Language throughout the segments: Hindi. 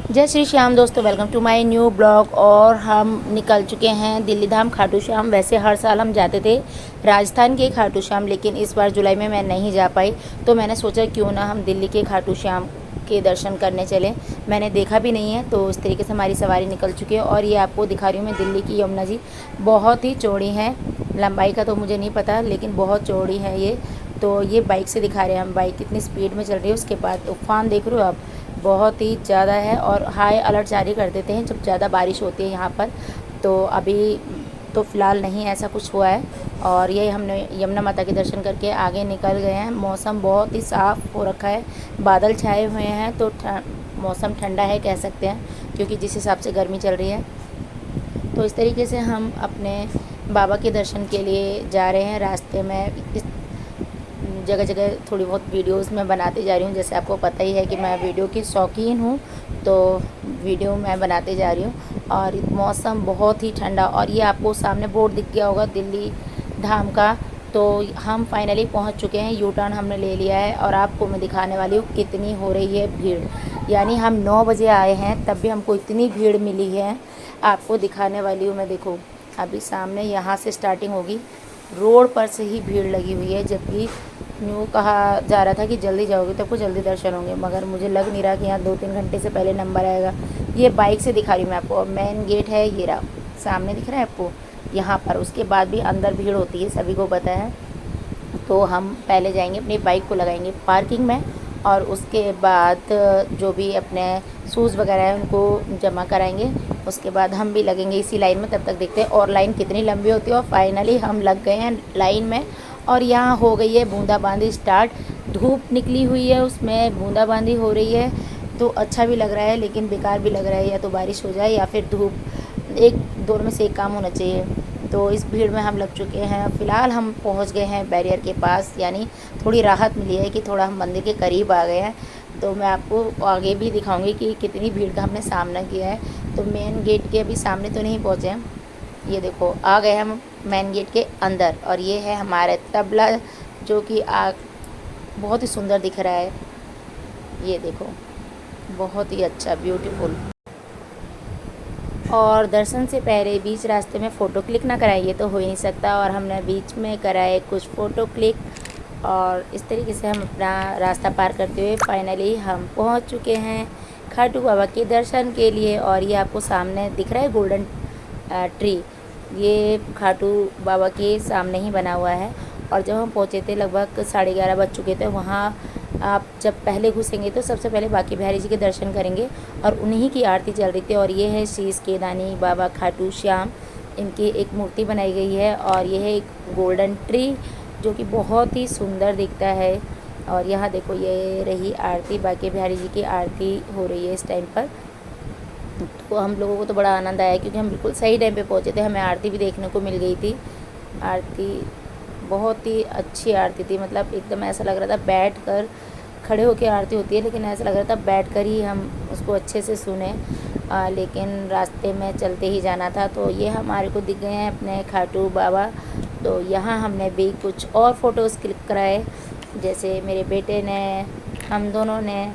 जय श्री श्याम दोस्तों, welcome to my new blog. और हम निकल चुके हैं दिल्ली धाम खाटू श्याम। वैसे हर साल हम जाते थे राजस्थान के खाटू श्याम, लेकिन इस बार जुलाई में मैं नहीं जा पाई, तो मैंने सोचा क्यों ना हम दिल्ली के खाटू श्याम के दर्शन करने चलें। मैंने देखा भी नहीं है, तो इस तरीके से हमारी सवारी निकल चुकी है। और ये आपको दिखा रही हूँ मैं दिल्ली की यमुना जी, बहुत ही चौड़ी है। लंबाई का तो मुझे नहीं पता, लेकिन बहुत चौड़ी है ये। तो ये बाइक से दिखा रहे हैं हम, बाइक कितनी स्पीड में चल रही है। उसके बाद तूफान देख रहे हो आप, बहुत ही ज़्यादा है। और हाई अलर्ट जारी कर देते हैं जब ज़्यादा बारिश होती है यहाँ पर। तो अभी तो फ़िलहाल नहीं ऐसा कुछ हुआ है। और ये हमने यमुना माता के दर्शन करके आगे निकल गए हैं। मौसम बहुत ही साफ़ हो रखा है, बादल छाए हुए हैं, तो मौसम ठंडा है कह सकते हैं, क्योंकि जिस हिसाब से गर्मी चल रही है। तो इस तरीके से हम अपने बाबा के दर्शन के लिए जा रहे हैं। रास्ते में इस जगह जगह थोड़ी बहुत वीडियोस मैं बनाते जा रही हूँ। जैसे आपको पता ही है कि मैं वीडियो की शौकीन हूँ, तो वीडियो मैं बनाते जा रही हूँ। और मौसम बहुत ही ठंडा, और ये आपको सामने बोर्ड दिख गया होगा दिल्ली धाम का। तो हम फाइनली पहुँच चुके हैं, यू टर्न हमने ले लिया है। और आपको मैं दिखाने वाली हूँ कितनी हो रही है भीड़। यानी हम 9 बजे आए हैं, तब भी हमको इतनी भीड़ मिली है, आपको दिखाने वाली हूँ मैं। देखो अभी सामने यहाँ से स्टार्टिंग होगी, रोड पर से ही भीड़ लगी हुई है। जबकि न्यू कहा जा रहा था कि जल्दी जाओगे तो आपको जल्दी दर्शन होंगे, मगर मुझे लग नहीं रहा कि यहाँ 2-3 घंटे से पहले नंबर आएगा। ये बाइक से दिखा रही हूँ मैं आपको। और मेन गेट है ये रहा, सामने दिख रहा है आपको यहाँ पर। उसके बाद भी अंदर भीड़ होती है, सभी को पता है। तो हम पहले जाएंगे, अपनी बाइक को लगाएंगे पार्किंग में, और उसके बाद जो भी अपने शूज़ वगैरह है उनको जमा कराएंगे। उसके बाद हम भी लगेंगे इसी लाइन में। तब तक देखते हैं और लाइन कितनी लंबी होती है। और फाइनली हम लग गए हैं लाइन में, और यहाँ हो गई है बूंदाबांदी स्टार्ट। धूप निकली हुई है, उसमें बूंदाबांदी हो रही है, तो अच्छा भी लग रहा है, लेकिन बेकार भी लग रहा है। या तो बारिश हो जाए या फिर धूप, एक दोनों में से एक काम होना चाहिए। तो इस भीड़ में हम लग चुके हैं। फ़िलहाल हम पहुंच गए हैं बैरियर के पास, यानी थोड़ी राहत मिली है कि थोड़ा हम मंदिर के करीब आ गए हैं। तो मैं आपको आगे भी दिखाऊंगी कि कितनी भीड़ का हमने सामना किया है। तो मेन गेट के अभी सामने तो नहीं पहुँचे हैं, ये देखो आ गए हम मेन गेट के अंदर। और ये है हमारे तबला, जो कि बहुत ही सुंदर दिख रहा है। ये देखो बहुत ही अच्छा, ब्यूटीफुल। और दर्शन से पहले बीच रास्ते में फ़ोटो क्लिक ना कराइए तो हो ही नहीं सकता। और हमने बीच में कराए कुछ फ़ोटो क्लिक, और इस तरीके से हम अपना रास्ता पार करते हुए फाइनली हम पहुंच चुके हैं खाटू बाबा के दर्शन के लिए। और ये आपको सामने दिख रहा है गोल्डन ट्री, ये खाटू बाबा के सामने ही बना हुआ है। और जब हम पहुंचे थे लगभग 11:30 बज चुके थे। वहाँ आप जब पहले घुसेंगे तो सबसे पहले बांके बिहारी जी के दर्शन करेंगे, और उन्हीं की आरती चल रही थी। और ये है शीश के दानी बाबा खाटू श्याम, इनकी एक मूर्ति बनाई गई है। और ये है एक गोल्डन ट्री, जो कि बहुत ही सुंदर दिखता है। और यहाँ देखो ये रही आरती, बांके बिहारी जी की आरती हो रही है इस टाइम पर। तो हम लोगों को तो बड़ा आनंद आया, क्योंकि हम बिल्कुल सही टाइम पे पहुँचे थे, हमें आरती भी देखने को मिल गई थी। आरती बहुत ही अच्छी आरती थी, मतलब एकदम ऐसा लग रहा था बैठ कर, खड़े होकर आरती होती है, लेकिन ऐसा लग रहा था बैठ कर ही हम उसको अच्छे से सुने। लेकिन रास्ते में चलते ही जाना था। तो ये हमारे को दिख गए हैं अपने खाटू बाबा। तो यहाँ हमने भी कुछ और फ़ोटोज़ क्लिक कराए, जैसे मेरे बेटे ने, हम दोनों ने।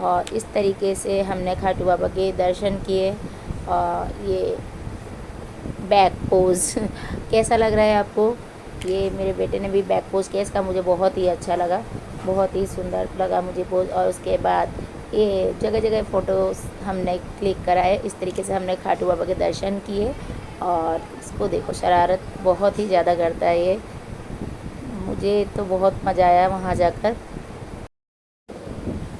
और इस तरीके से हमने खाटू बाबा के दर्शन किए। और ये बैक पोज़ कैसा लग रहा है आपको? ये मेरे बेटे ने भी बैक पोज़ किया, इसका मुझे बहुत ही अच्छा लगा, बहुत ही सुंदर लगा मुझे पोज़। और उसके बाद ये जगह जगह फ़ोटोज़ हमने क्लिक कराए। इस तरीके से हमने खाटू बाबा के दर्शन किए। और इसको देखो, शरारत बहुत ही ज़्यादा करता है ये। मुझे तो बहुत मज़ा आया वहाँ जाकर।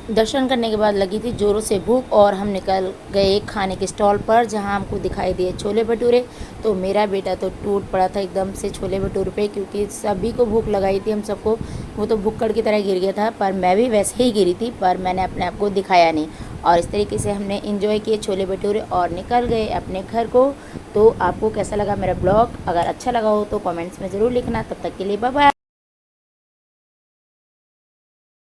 दर्शन करने के बाद लगी थी ज़ोरों से भूख, और हम निकल गए खाने के स्टॉल पर, जहां हमको दिखाई दिए छोले भटूरे। तो मेरा बेटा तो टूट पड़ा था एकदम से छोले भटूरे पे, क्योंकि सभी को भूख लगाई थी, हम सबको। वो तो भुक्कड़ की तरह गिर गया था, पर मैं भी वैसे ही गिरी थी, पर मैंने अपने आप को दिखाया नहीं। और इस तरीके से हमने इंजॉय किए छोले भटूरे और निकल गए अपने घर को। तो आपको कैसा लगा मेरा ब्लॉग? अगर अच्छा लगा हो तो कमेंट्स में ज़रूर लिखना। तब तक के लिए बाय बाय।